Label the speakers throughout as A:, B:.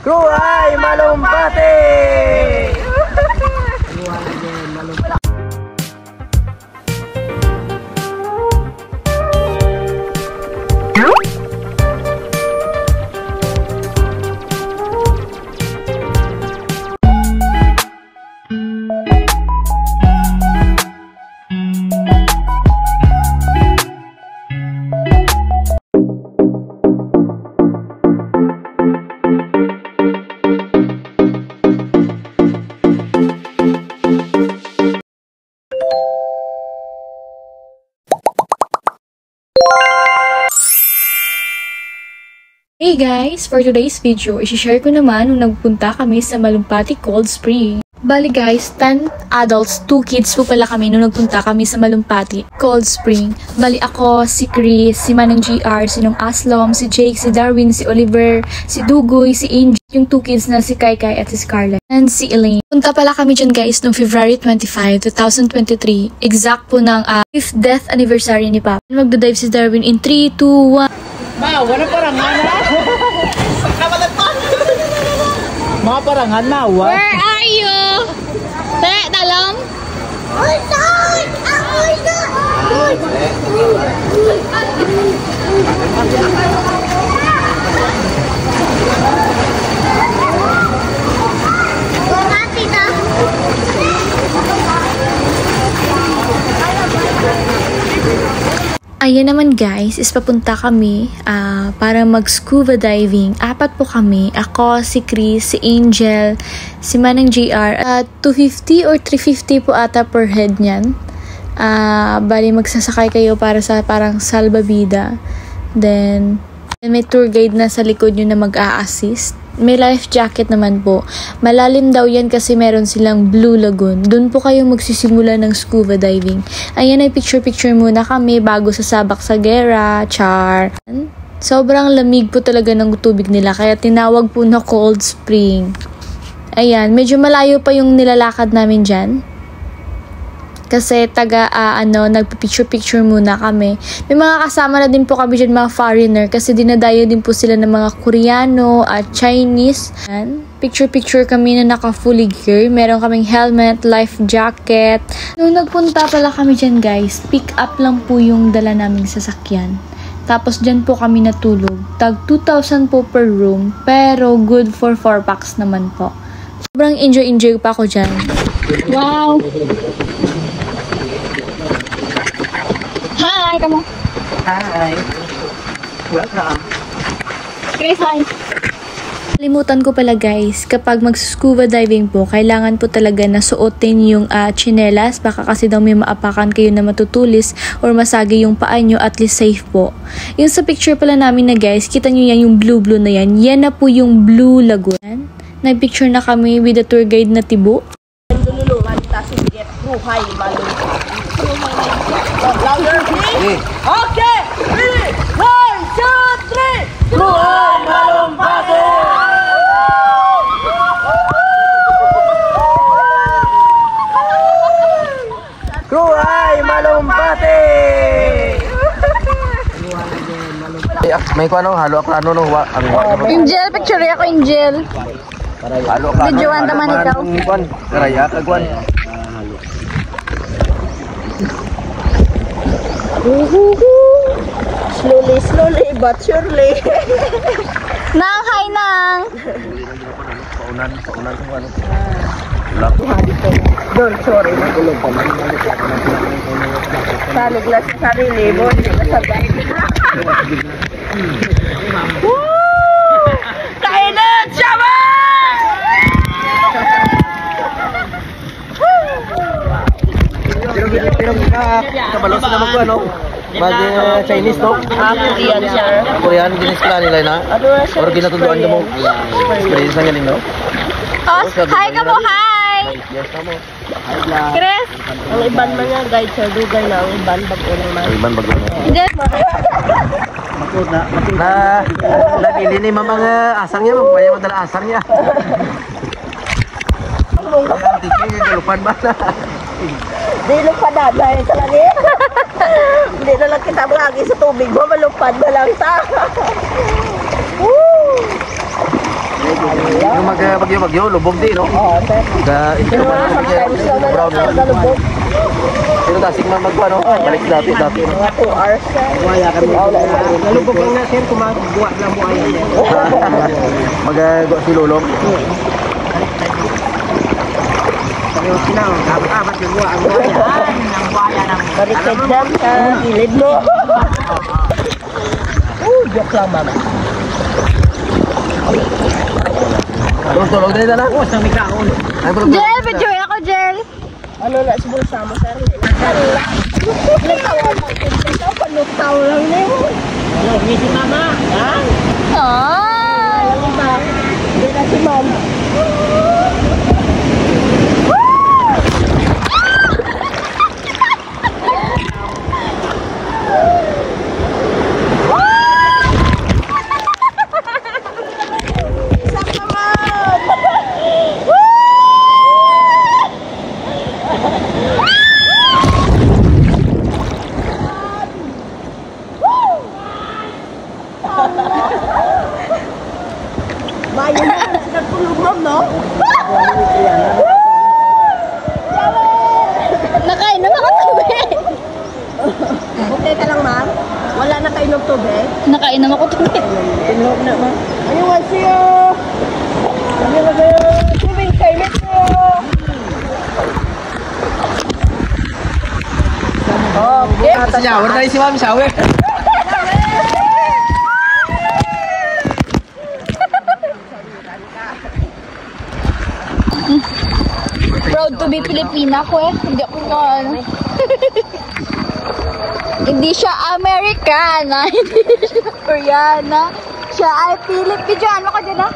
A: Kruhay Malumpati!
B: Hey guys! For today's video, isi-share ko naman nung nagpunta kami sa Malumpati Cold Spring. Bali guys, 10 adults, 2 kids po pala kami nung nagpunta kami sa Malumpati Cold Spring. Bali ako, si Chris, si Manang GR, si Nung Aslom, si Jake, si Darwin, si Oliver, si Dugoy, si Angel, yung 2 kids na si Kai Kai at si Scarlett, and si Elaine. Punta pala kami dyan guys noong February 25, 2023. Exact po ng 5th death anniversary ni Papa. Magdadive si Darwin in 3, 2, 1.
A: Ma, wala parangan na. Mga parangan na, what?
C: Where are you? Tara, talong?
B: Ayan naman guys, is papunta kami para mag-scuba diving. 4 po kami. Ako, si Chris, si Angel, si Manang GR. 250 or 350 po ata per head niyan. Bali magsasakay kayo para sa parang salbabida. Then, may tour guide na sa likod nyo na mag-a-assist. May life jacket naman po. Malalim daw yan kasi meron silang Blue Lagoon. Doon po kayo magsisimula ng scuba diving. Ayan ay picture-picture muna kami bago sasabak sa gera, char. Sobrang lamig po talaga ng tubig nila kaya tinawag po na Cold Spring. Ayan, medyo malayo pa yung nilalakad namin dyan. Kasi nagpipicture-picture muna kami. May mga kasama na din po kami dyan, mga foreigner, kasi dinadayo din po sila ng mga Koreano at Chinese. Picture-picture kami na naka-fully gear. Meron kaming helmet, life jacket. Nung nagpunta pala kami dyan guys, pick up lang po yung dala naming sasakyan. Tapos dyan po kami natulog. Tag 2,000 po per room, pero good for 4 packs naman po. Sobrang enjoy pa ako dyan.
C: Wow! Hi, kamu.
A: Hi. Welcome.
C: Chris, hi.
B: Kalimutan ko pala guys, kapag mag-scuba diving po, kailangan po talaga na suotin yung tsinelas. Baka kasi daw may maapakan kayo na matutulis or masagi yung paa nyo, at least safe po. Yung sa picture pala namin na guys, kita nyo yan yung blue na yan. Yan na po yung Blue Lagoon. Nag-picture na kami with the tour guide na Tibo.
A: Tululungan ta si Jet Kruhay Malumpati. Louder please. Okay. 3, 1, 2, 3. Kruhay Malumpati. Kruhay Malumpati. May ko ano halo ako ano no wa.
C: Angel, picture ako, Angel.
A: Halo ka.
C: Videoan naman ikaw.
A: Karaya kagwan. Slowly but surely.
C: Nang, hi, Nang.
A: Paunan ko ano. Wala dito. Don't sorry. Salig lang sa sarili mo. Hindi ka sabay. Kailan siya ba? Pero kabalosa naman ko ano? Mag-Chinese no? Korean siya. Korean, ginisla nila na? Or ginatuduan ka mo? Experience na galing no?
C: Hi ka mo, hi!
A: Yes na mo.
C: Chris!
D: Ang iban man nga guide sir, dugay na ang iban bago naman.
A: Iban bago na.
C: Jeff!
A: Nabili ni mamang asang niya, mamaya madala asang niya. Ang tiking yung galupan ba na?
D: Di lupad na dahil sa lagi. Hindi na lang kita lagi sa tubig mo, malupad na lang ta. Woo!
A: Yung bagyo, lubog din, no?
D: Oo, sir.
A: Ito naman brown na. Pero tasik man magkuha, no? Balik dati.
D: Mga 2 hours, sir.
E: Wala kami. Nalubog lang na sir, kumagawa lang mo ay.
A: Magagawa si Lulong.
E: Sabi ko sila, apat yung buwa ang buhay. Ang buhaya ng...
D: Baliktad dyan sa gilid mo. Joke lang, mama.
A: Tulog na na.
E: Oo, sa mikaon.
C: Jel, video ako, Jel.
D: Ano na sa bulsa mo, sir? Panutaw lang na yun.
E: Hello, si mama. Ha?
C: Ay.
D: Hindi na si ma'am. Bayan na, nagtulog mo, no?
C: Nakainom ako tubig.
D: Okay ka lang, ma'am? Wala na kayo ng tubig?
C: Nakainom ako tubig.
D: Tinlog na, ma'am. Ano was siyo? Ano na kayo? Tubig kayo nito. Okay.
A: Shower tayo si ma'am, shower.
C: Proud to be Filipina ko eh. Hindi ako ano. Hindi siya Americana. Hindi siya Koreana. Siya ay Filipina. Videoan mo ka dyan ah.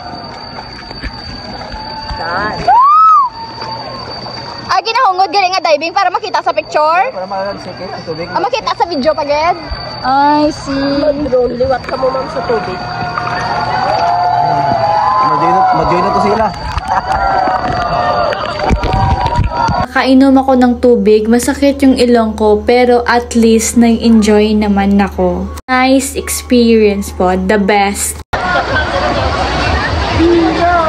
C: Ay, ginahungod galing nga diving para makita sa picture.
A: Para makakasakit ang tubig.
C: Makita sa video pa ged. I see.
D: Mag-drone, liwat ka mo, ma'am, sa tubig.
A: Mag-join na to sila.
B: Nakainom ako ng tubig, masakit yung ilong ko, pero at least nag-enjoy naman ako. Nice experience po, the best.
D: Bingo!